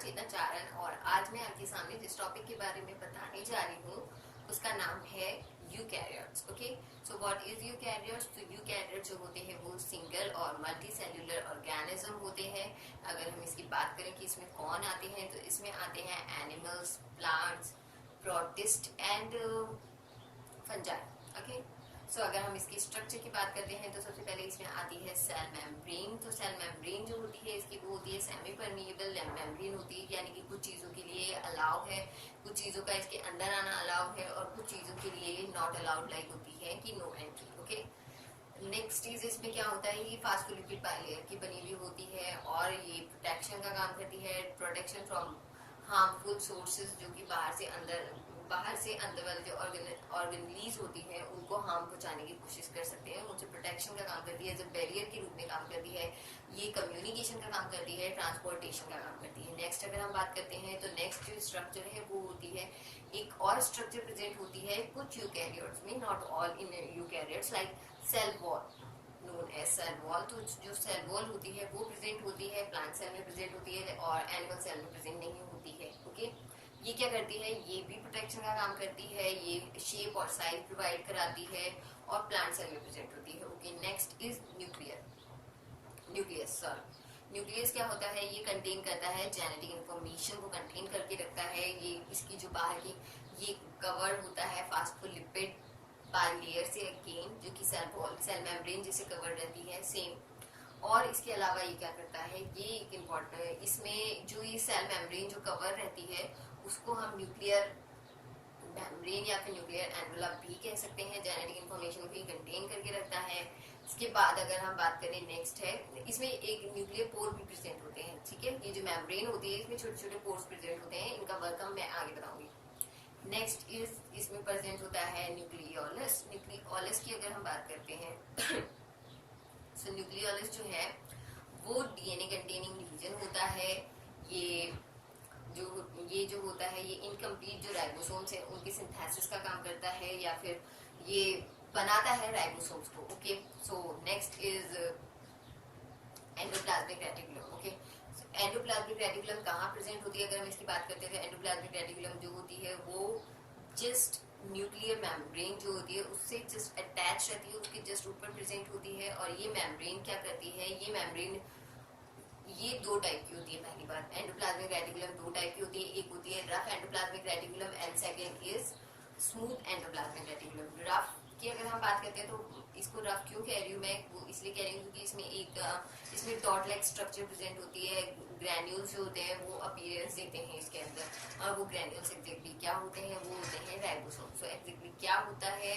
चेतना चारण और आज मैं आपके सामने जिस टॉपिक के बारे में बताने जा रही हूँ उसका नाम है eukaryotes. Okay, so what is eukaryotes? तो यूकैरियोट्स जो होते हैं वो सिंगल और मल्टी सेल्यूलर ऑर्गेनिज्म होते हैं। अगर हम इसकी बात करें कि इसमें कौन आते हैं, तो इसमें आते हैं animals, plants, protist and fungi. Okay, so अगर हम इसकी स्ट्रक्चर की बात करते हैं तो सबसे पहले इसमें आती है सेल मेम्ब्रेन। तो सेल मेम्ब्रेन जो होती है इसकी वो होती है सेमी परमिएबल मेम्ब्रेन होती है, यानी कि कुछ चीज़ों के लिए अलाउ है, कुछ चीज़ों का इसके अंदर आना अलाउ है और कुछ चीज़ों के लिए नॉट अलाउड लाइक होती है कि नो एंट्री। ओके, नेक्स्ट चीज इसमें क्या होता है, ये फास्फोलिपिड बाइलेयर की बनी हुई होती है और ये प्रोटेक्शन का काम करती है, प्रोटेक्शन फ्रॉम हार्मफुल सोर्सेज जो कि बाहर से अंदर वाले जो ऑर्गेनलीज होती है उनको हार्म पहुंचाने की कोशिश कर सकते हैं। उनसे प्रोटेक्शन का काम करती है, जब बैरियर के रूप में काम करती है। ये कम्युनिकेशन का काम करती है, ट्रांसपोर्टेशन का काम करती है। नेक्स्ट अगर हम बात करते हैं तो नेक्स्ट जो स्ट्रक्चर है वो होती है, एक और स्ट्रक्चर प्रेजेंट होती है कुछ यूकैरियोट्स में, not all in eukaryotes, like cell wall known as cell wall. तो जो सेल वॉल होती है वो प्रेजेंट होती है प्लांट सेल में प्रेजेंट होती है और एनिमल सेल में प्रेजेंट नहीं होती है। ओके, ये क्या करती है, ये भी प्रोटेक्शन का काम करती है, ये शेप और साइज प्रोवाइड कराती है और प्लांट सेल में प्रेजेंट होती है। Okay, next is nucleus. Nucleus क्या होता है, ये कंटेन करता है जेनेटिक इंफॉर्मेशन को कंटेन करके रखता है। ये इसकी जो बाहर की ये कवर होता है फास्फोलिपिड बाइलेयर से अगेन, जो कि सेल मेम्ब्रेन जिसे कवर रहती है सेम। और इसके अलावा ये क्या करता है, ये एक इम्पोर्टेंट, इसमें जो ये सेल मेम्ब्रेन जो कवर रहती है उसको हम न्यूक्लियर मेम्ब्रेन या फिर न्यूक्लियर एनवेलप भी कह सकते हैं। जेनेटिक इंफॉर्मेशन को कंटेन करके रखता है। इसके बाद अगर हम बात करें, नेक्स्ट है, इसमें एक न्यूक्लियर पोर भी प्रेजेंट होते हैं। ठीक है, ये जो मेम्ब्रेन होती है इसमें छोटे छोटे पोर्स प्रेजेंट होते हैं, इनका वर्क मैं आगे बताऊंगी। नेक्स्ट इज इसमें प्रेजेंट होता है न्यूक्लियोलस। न्यूक्लियोलस की अगर हम बात करते हैं सो न्यूक्लियोलस जो है वो डीएनए कंटेनिंग रीजन होता है। ये जो होता है ये इनकम्प्लीट जो राइबोसोम्स है उनके सिंथेसिस का काम करता है या फिर ये बनाता है राइबोसोम्स को। Okay, so next is endoplasmic reticulum. Okay, endoplasmic reticulum कहाँ प्रेजेंट होती है, अगर हम इसकी बात करते हैं तो एंडोप्लाज्मिक रेटिकुलम जो होती है वो जस्ट न्यूक्लियर मेम्ब्रेन जो होती है उससे जस्ट अटैच रहती है, उसके जस्ट ऊपर प्रेजेंट होती है। और ये मेम्ब्रेन क्या करती है, ये मेम्ब्रेन ये दो टाइप की होती है। पहली बात, एंडोप्लाज्मिक रेटिकुलम दो टाइप की होती है, एक होती है rough endoplasmic reticulum and second is smooth endoplasmic reticulum. Rough की अगर हम बात करते हैं तो इसको रफ क्यों कह रही हूँ मैं, वो इसलिए कह रही हूँ क्योंकि इसमें डॉट लाइक स्ट्रक्चर प्रेजेंट होती है। ग्रैन्यूल्स जो होते हैं वो अपीयरेंस देते हैं इसके अंदर, और वो ग्रैन्यूल्स एग्जैक्टली क्या होते हैं, वो होते हैं राइबोसोम। सो एग्जैक्टली क्या होता है,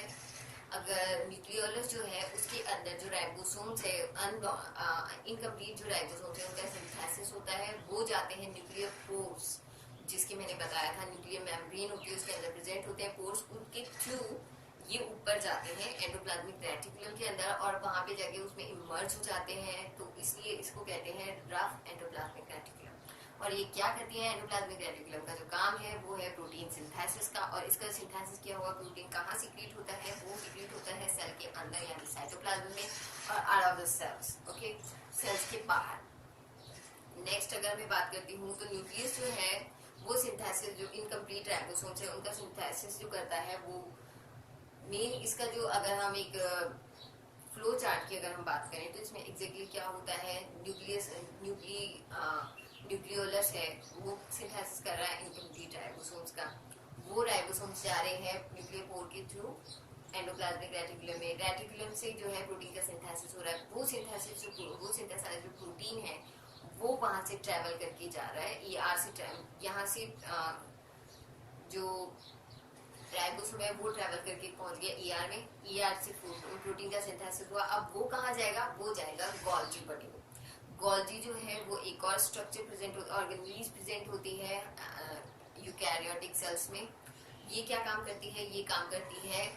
अगर न्यूक्लियोलस जो है उसके अंदर जो राइबोसोम्स है, इनकम्प्लीट जो राइबोसोम्स है उनका सिंथेसिस होता है, वो जाते हैं न्यूक्लियर पोर्स, जिसके मैंने बताया था न्यूक्लियर मेम्ब्रेन होती है उसके अंदर प्रेजेंट होते हैं पोर्स, उनके थ्रू ये ऊपर जाते हैं एंडोप्लाज्मिक रेटिकुलम के अंदर और वहां पे जाके उसमें इमर्ज हो जाते हैं। तो इसलिए इसको कहते हैं रफ एंडोप्लाज्मिक रेटिकुलम। और ये क्या करती है, एंडोप्लाज्मिक रेटिकुलम का जो काम है वो है प्रोटीन सिंथेसिस का। और इसका सिंथेसिस किया हुआ प्रोटीन कहाँ सीक्रेट होता है, वो सीक्रेट होता है सेल के अंदर यानी साइटोप्लाज्म में और out of the cells. Okay, cells के बाहर। नेक्स्ट अगर मैं बात करती हूँ तो न्यूक्लियस जो है वो सिंथेसिस, जो इनकम्प्लीट राइबोसोम्स है उनका सिंथेसिस जो करता है वो मेन इसका जो, अगर हम एक फ्लो चार्ट की अगर हम बात करें तो इसमें एग्जैक्टली क्या होता है, न्यूक्लियोलस है वो सिंथेसिस कर रहा है इनकम्प्लीट राइबोसोम्स का। वो राइबोसोम्स जा रहे हैं न्यूक्लियर पोर के थ्रू एंडोप्लाज्मिक रेटिकुलम में। रेटिकुलम से जो है प्रोटीन का सिंथेसिस हो रहा है, वो सिंथेसाइज जो प्रोटीन है वो वहां से ट्रेवल करके जा रहा है ईआर से, यहाँ से जो राइबोसोम है वो ट्रेवल करके पहुंच गया ईआर में, ईआर से प्रोटीन का सिंथेसिस हुआ। अब वो कहाँ जाएगा, वो जाएगा गोल्जी बॉडी में। गोल्जी जो है वो एक और स्ट्रक्चर प्रेजेंट ऑर्गेनलीज प्रेजेंट होती है यूकैरियोटिक सेल्स में। ये क्या काम करती है, ये काम करती है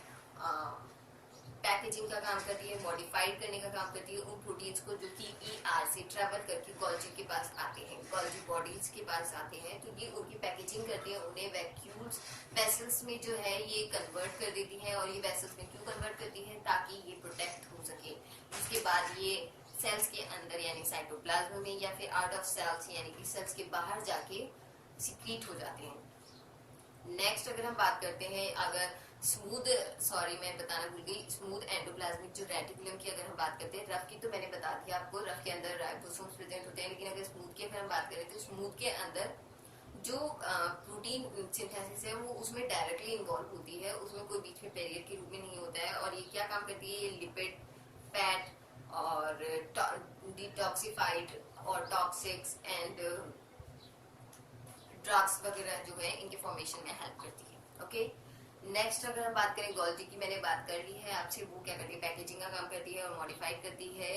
पैकेजिंग का काम करती है, मॉडिफाइड करने का काम करती है उन प्रोटीन्स को जो कि ईआर से ट्रेवल करके गोल्जी के पास आते हैं, गोल्जी बॉडीज के पास आते हैं। तो ये उनकी पैकेजिंग करती है, उन्हें वैक्यूल्स वेसल्स में जो है ये कन्वर्ट कर देती है। और ये वेसल्स में क्यों कन्वर्ट करती है, ताकि बाद ये सेल्स के अंदर यानी साइटोप्लाज्म में या फिर आउट ऑफ सेल्स यानी कि सेल्स के बाहर जाके सिक्रीट हो जाते हैं। नेक्स्ट अगर हम बात करते हैं अगर स्मूथ, सॉरी मैं बताना भूल गई, स्मूथ एंडोप्लाज्मिक जो रेटिकुलम की अगर हम बात करते हैं, रफ की तो मैंने बता दिया आपको, रफ के अंदर राइबोसोम्स प्रेजेंट होते हैं, लेकिन अगर स्मूथ की अगर हम बात करें तो स्मूथ के अंदर जो प्रोटीन सिंथेसिस है वो उसमें डायरेक्टली इन्वॉल्व होती है, उसमें कोई बीच में बैरियर के रूप में नहीं होता है। और ये क्या काम करती है, ये लिपिड, फैट और डिटॉक्सिफाइड और टॉक्सिक्स एंड ड्रग्स वगैरह जो है इनके फॉर्मेशन में हेल्प करती है। ओके, नेक्स्ट अगर हम बात करें गोल्जी की, मैंने बात कर ली है आपसे, वो क्या करती है, पैकेजिंग का काम करती है और मॉडिफाइड करती है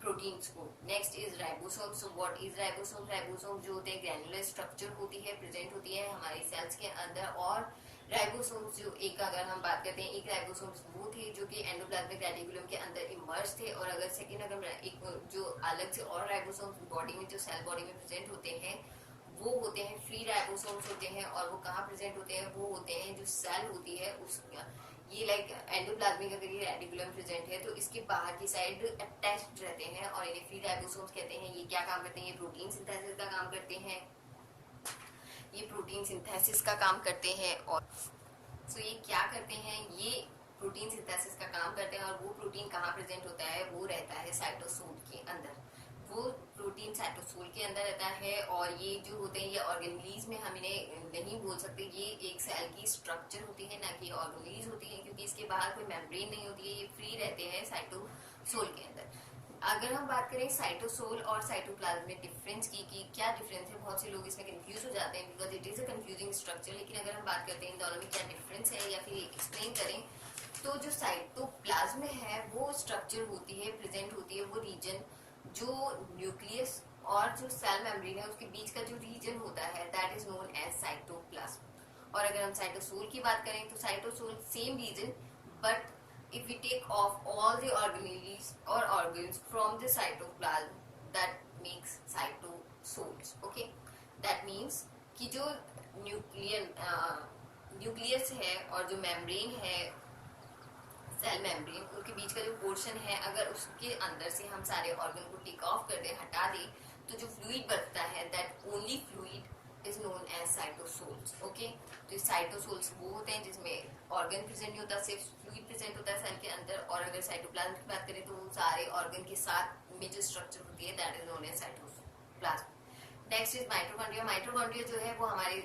प्रोटीन्स को। Next is ribosome. So what is ribosome? Ribosome जो होते हैं ग्रैनुलर स्ट्रक्चर होती है, प्रेजेंट होती है हमारे सेल्स के अंदर। और राइबोसोम्स जो एक अगर हम बात करते हैं, एक राइबोसोम्स वो थे जो कि एंडोप्लाज्मिक रेटिकुलम के अंदर इमर्ज थे, और अगर सेकेंड अगर एक जो अलग से और राइबोसोम्स बॉडी में जो सेल बॉडी में प्रेजेंट होते हैं वो होते हैं फ्री राइबोसोम्स होते हैं। और वो कहाँ प्रेजेंट होते हैं, वो होते हैं जो सेल होती है उस, ये लाइक एंडोप्लाज्मिक अगर ये रेटिकुलम प्रेजेंट है तो इसके बाहर की साइड अटैच्ड रहते हैं और इन्हें फ्री राइबोसोम्स कहते हैं। ये क्या काम करते हैं, ये प्रोटीन सिंथेसिस का काम करते हैं, ये प्रोटीन सिंथेसिस का काम करते हैं। और सो ये क्या करते हैं, ये प्रोटीन सिंथेसिस का काम करते हैं। और वो प्रोटीन कहाँ प्रेजेंट होता है, वो रहता है साइटोसोल के अंदर, वो प्रोटीन साइटोसोल के अंदर रहता है। और ये जो होते हैं ये ऑर्गेनलीज में हम इन्हें नहीं बोल सकते, ये एक सेल की स्ट्रक्चर होती है ना कि ऑर्गेनलीज होती है, क्योंकि इसके बाहर कोई मेम्ब्रेन नहीं होती है, ये फ्री रहते हैं साइटोसोल के अंदर। अगर हम बात करें साइटोसोल और साइटोप्लाज्म में डिफरेंस की क्या डिफरेंस है, बहुत से लोग इसमें कंफ्यूज हो जाते हैं because it is a confusing structure. लेकिन अगर हम बात करते हैं इन दोनों में क्या डिफरेंस है या फिर एक्सप्लेन करें, तो जो साइटोप्लाज्म है वो स्ट्रक्चर होती है, प्रेजेंट होती है वो रीजन जो न्यूक्लियस और जो सेल मेम्ब्रेन है उसके बीच का जो रीजन होता है that is known as cytoplasm. और अगर हम साइटोसोल की बात करें तो cytosol same region, but if we take off all the organelles और organs from the cytoplasm that makes cytosols. Okay, that means कि जो न्यूक्लियस है और जो मेम्ब्रेन है सेल मेम्ब्रेन, उनके बीच का जो पोर्शन है अगर उसके अंदर से हम सारे ऑर्गन को टेक ऑफ कर दें, हटा दें, तो जो फ्लूइड बचता है that only fluid is known as cytosols. Okay, तो साइटोसोल्स वो होते हैं जिसमें ऑर्गन प्रेजेंट नहीं होता, सिर्फ फ्लूइड प्रेजेंट होता है सेल के अंदर। और अगर साइटोप्लाज्म की बात करें तो वो सारे ऑर्गन के साथ में जो स्ट्रक्चर होती है that is known as cytoplasm. Next is mitochondria. Mitochondria जो है वो हमारे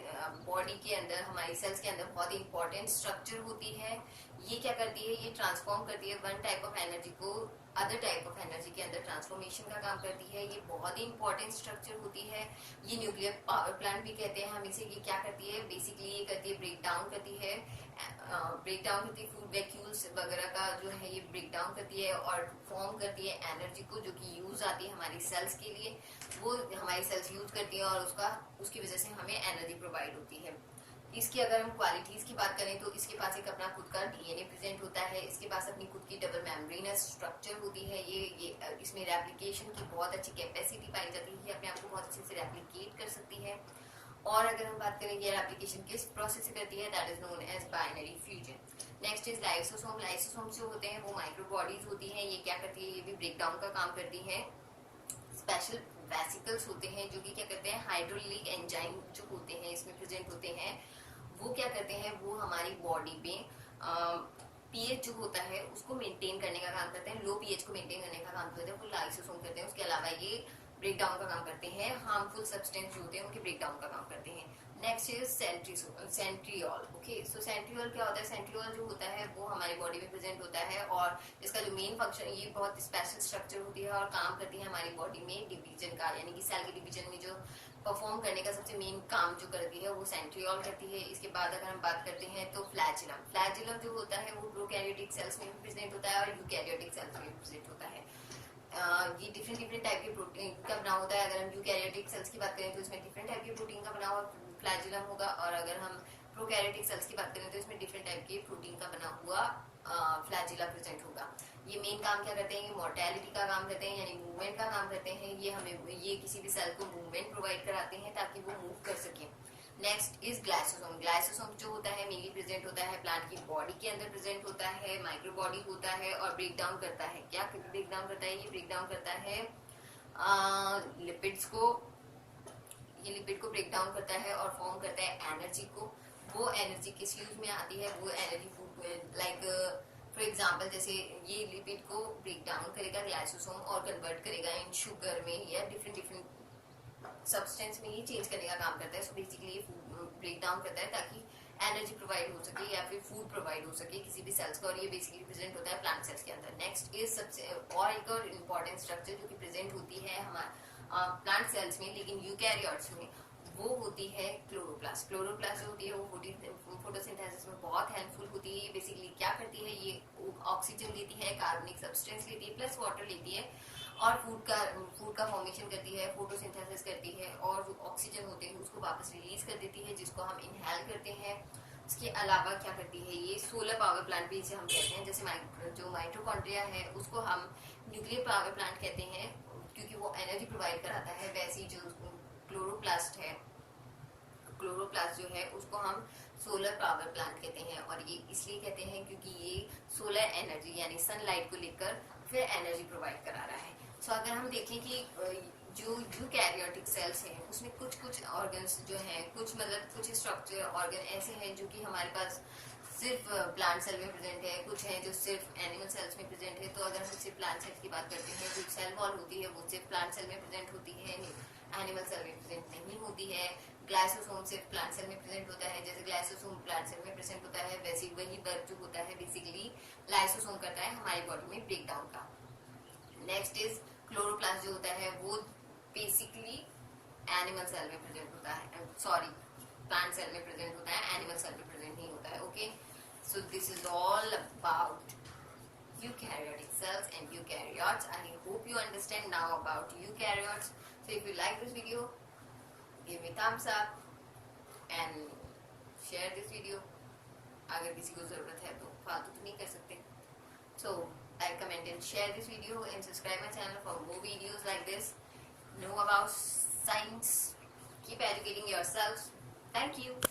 बॉडी के अंदर, हमारी सेल्स के अंदर बहुत ही इंपॉर्टेंट स्ट्रक्चर होती है। ये क्या करती है, ये ट्रांसफॉर्म करती है वन टाइप ऑफ एनर्जी को अदर टाइप ऑफ एनर्जी के अंदर ट्रांसफॉर्मेशन का काम करती है। ये बहुत ही इंपॉर्टेंट स्ट्रक्चर होती है। ये न्यूक्लियर पावर प्लांट भी कहते हैं हम इसे। ये क्या करती है, बेसिकली ये करती है ब्रेक डाउन करती है, फूड वैक्यूल्स वगैरह का जो है ये ब्रेक डाउन करती है और फॉर्म करती है एनर्जी को जो कि यूज आती है हमारी सेल्स के लिए, वो हमारी सेल्स यूज करती है और उसकी वजह से हमें एनर्जी प्रोवाइड होती है। इसकी अगर हम क्वालिटीज की बात करें तो इसके पास एक अपना खुद का डीएनए प्रेजेंट होता है, इसके पास अपनी खुद की डबल मेम्ब्रेनस स्ट्रक्चर होती है। ये इसमें रेप्लिकेशन की बहुत अच्छी कैपेसिटी पाई जाती है, अपने आप को बहुत अच्छे से रेप्लिकेट कर सकती है। और अगर हम बात करें ये एप्लीकेशन किस प्रोसेस से करती है that is known as binary fusion. Next is lysosome. Lysosome जो होते हैं वो माइक्रो बॉडीज होती हैं। ये क्या करती है, ये भी ब्रेक डाउन का काम करती है। स्पेशल वेसिकल्स होते हैं जो कि क्या करते हैं, हाइड्रोलिक एंजाइम जो होते हैं इसमें प्रेजेंट होते हैं, वो क्या करते हैं, वो हमारी बॉडी में पीएच जो होता है उसको मेंटेन करने का काम करते हैं। लो पीएच को मेंटेन करने का काम करते हैं वो लाइसोसोम करते हैं। उसके अलावा ये ब्रेक डाउन का काम करते हैं, हार्मफुल सब्सटेंस जो होते हैं उनके ब्रेक डाउन का काम करते हैं। Next is centriole. Okay, so centriole क्या होता है, सेंट्रियोल जो होता है वो हमारी बॉडी में प्रेजेंट होता है और इसका जो मेन फंक्शन, ये बहुत स्पेशल स्ट्रक्चर होती है और काम करती है हमारी बॉडी में डिवीजन का, यानी कि सेल के डिवीजन में जो परफॉर्म करने का सबसे मेन काम जो करती है वो सेंट्रियोल करती है। इसके बाद अगर हम बात करते हैं तो फ्लैजिलम। फ्लैजिलम जो होता है वो प्रोकैरियोटिक सेल्स में भी प्रेजेंट होता है और यूकैरियोटिक सेल्स में भी प्रेजेंट होता है। ये डिफरेंट टाइप के प्रोटीन का बना होता है। अगर हम यूकैरियोटिक सेल्स की बात करें तो इसमें डिफरेंट टाइप के प्रोटीन का बना हुआ फ्लैजिलम होगा, और अगर हम प्रोकैरियोटिक सेल्स की बात करें तो इसमें डिफरेंट टाइप के प्रोटीन का बना हुआ फ्लैजिला प्रेजेंट होगा। ये मेन काम क्या करते हैं, ये मोर्टेलिटी का काम करते हैं, यानी मूवमेंट का काम करते हैं। ये किसी भी सेल को मूवमेंट प्रोवाइड कराते हैं ताकि वो मूव कर सके। Next is ग्लाइसोसोम। ग्लाइसोसोम जो होता है मेनली प्रेजेंट होता है प्लांट की बॉडी के अंदर प्रेजेंट होता है, माइक्रो बॉडी होता है और ब्रेक डाउन करता है। क्या ब्रेक डाउन करता है? ये ब्रेक डाउन करता है लिपिड्स को, ये लिपिड को ब्रेक डाउन करता है और फॉर्म करता है एनर्जी को। वो एनर्जी किस यूज में आती है? वो energy food like for example जैसे ये लिपिड को ब्रेक डाउन करेगा ग्लाइसोसोम और कन्वर्ट करेगा इन शुगर में या डिफरेंट डिफरेंट सब्सटेंस में, ये चेंज करने का काम करता है। सो बेसिकली ये ब्रेक डाउन करता है ताकि एनर्जी प्रोवाइड हो सके या फिर फूड प्रोवाइड हो सके किसी भी सेल्स का, और ये बेसिकली प्रेजेंट होता है प्लांट सेल्स के अंदर। नेक्स्ट इज सबसे और एक और इम्पोर्टेंट स्ट्रक्चर जो कि प्रेजेंट होती है हमारे प्लांट सेल्स में लेकिन यूकैरियोट्स में, वो होती है क्लोरोप्लास्ट। क्लोरोप्लास्ट जो होती है वो फोटोसिंथेसिस में बहुत हेल्पफुल होती है। बेसिकली क्या करती है? ये ऑक्सीजन लेती है, कार्बनिक सब्सटेंस लेती है, प्लस वाटर लेती है और फूड का फॉर्मेशन करती है, फोटोसिंथेसिस करती है और जो ऑक्सीजन होते हैं उसको वापस रिलीज कर देती है जिसको हम इनहेल करते हैं। इसके अलावा क्या करती है? ये सोलर पावर प्लांट भी इसे हम कहते हैं। जैसे जो माइटोकॉन्ड्रिया है उसको हम न्यूक्लियर पावर प्लांट कहते हैं क्योंकि वो एनर्जी प्रोवाइड कराता है। वैसे ही जो क्लोरोप्लास्ट है, क्लोरोप्लास्ट जो है उसको हम सोलर पावर प्लांट कहते हैं और ये इसलिए कहते हैं क्योंकि ये सोलर एनर्जी यानी सनलाइट को लेकर फिर एनर्जी प्रोवाइड करा रहा है। सो अगर हम देखें कि जो यूकैरियोटिक सेल्स हैं उसमें कुछ कुछ ऑर्गन्स जो हैं, कुछ स्ट्रक्चर ऑर्गन ऐसे हैं जो कि हमारे पास सिर्फ प्लांट सेल में प्रेजेंट है, कुछ है जो सिर्फ एनिमल सेल्स में प्रेजेंट है। तो अगर हम सिर्फ प्लांट सेल्स की बात करते हैं, जो सेल वॉल होती है वो सिर्फ प्लांट सेल में प्रेजेंट होती है, एनिमल सेल में प्रेजेंट नहीं होती है। ग्लाइसोसोम सिर्फ प्लांट सेल में प्रेजेंट होता है। जैसे ग्लाइसोसोम प्लांट सेल में प्रेजेंट होता है वैसे वही वर्क जो होता है बेसिकली लाइसोसोम करता है हमारी बॉडी में ब्रेक डाउन का। नेक्स्ट इज क्लोरोप्लास्ट जो होता है वो बेसिकली एनिमल सेल में प्रेजेंट होता है, सॉरी प्लांट सेल में प्रेजेंट होता है, एनिमल सेल में प्रेजेंट नहीं होता है। Okay, so this is all about eukaryotic cells and eukaryotes. I hope you understand now about eukaryotes. So if you like this video, give me thumbs up and share this video. अगर किसी को जरूरत है तो फालतू तो नहीं कर सकते। So like, comment and share this video and subscribe my channel for more videos like this. Know about science. Keep educating yourselves. Thank you.